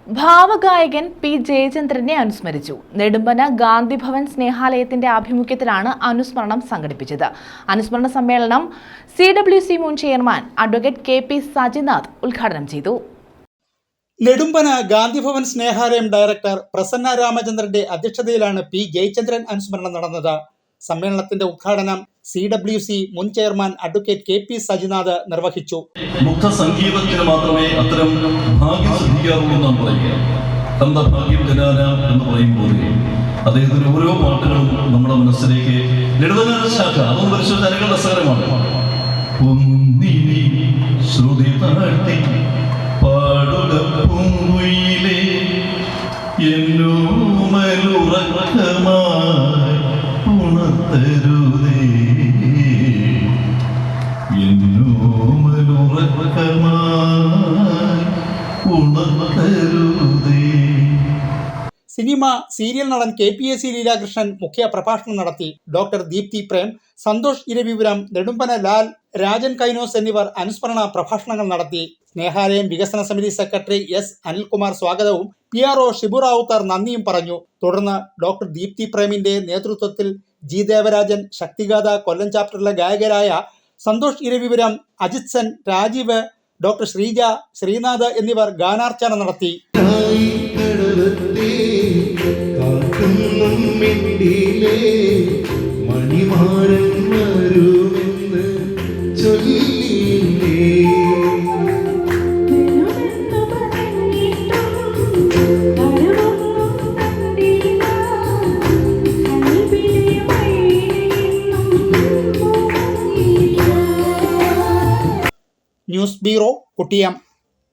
ഭാവഗായകൻ P ജയചന്ദ്രനെ അനുസ്മരിച്ചു. നെടുമ്പന ഗാന്ധിഭവൻ സ്നേഹാലയത്തിന്റെ ആഭിമുഖ്യത്തിലാണ് അനുസ്മരണം സംഘടിപ്പിച്ചത്. അനുസ്മരണ സമ്മേളനം CWC മുൻ ചെയർമാൻ അഡ്വക്കേറ്റ് KP സജിനാഥ് ഉദ്ഘാടനം ചെയ്തു. നെടുമ്പന ഗാന്ധിഭവൻ സ്നേഹാലയം ഡയറക്ടർ പ്രസന്ന രാമചന്ദ്രന്റെ അധ്യക്ഷതയിലാണ് പി ജയചന്ദ്രൻ അനുസ്മരണം നടന്നത്. സമ്മേളനത്തിന്റെ ഉദ്ഘാടനം CWC മുൻ ചെയർമാൻ അഡ്വക്കേറ്റ് KP സജിനാഥ് നിർവഹിച്ചു. മുക്ത സംഗീതത്തിന് മാത്രമേ അത്തരം ഭാഗ്യം സിദ്ധിക്കാറുള്ളൂ എന്നാണ് പറയുക. ഭാഗ്യം ജനാന എന്ന് പറയുമ്പോൾ അദ്ദേഹത്തിന്റെ ഓരോ പാട്ടുകളും നമ്മുടെ മനസ്സിലേക്ക് ലളിതഗാന ശാഖ അതൊന്നും പരിശോധിച്ച അനേകം രസകരമാണ്. ശ്രുതി താഴ്ത്തി പാടുക പൂങ്കുയിലേ എന്നോമലുറക്കമായി ഉണർത്തരുതേ ഉണർത്തരുതേ. സിനിമ സീരിയൽ നടൻ KPAC ലീലാകൃഷ്ണൻ മുഖ്യ പ്രഭാഷണം നടത്തി. ഡോക്ടർ ദീപ്തി പ്രേം, സന്തോഷ് ഇരവിപുരം, നെടുമ്പന ലാൽ, രാജൻ കൈനോസ് എന്നിവർ അനുസ്മരണ പ്രഭാഷണങ്ങൾ നടത്തി. സ്നേഹാലയം വികസന സമിതി സെക്രട്ടറി S അനിൽകുമാർ സ്വാഗതവും PRO ഷിബു റാവുത്തർ നന്ദിയും പറഞ്ഞു. തുടർന്ന് ഡോക്ടർ ദീപ്തി പ്രേമിന്റെ നേതൃത്വത്തിൽ G ദേവരാജൻ, ശക്തിഗാഥ കൊല്ലം ചാപ്റ്ററിലെ ഗായകരായ സന്തോഷ് ഇരവിപുരം, അജിത് സെൻ, രാജീവ്, ഡോക്ടർ ശ്രീജ, ശ്രീനാഥ് എന്നിവർ ഗാനാർച്ചന നടത്തി. News bureau, കുട്ടിയം.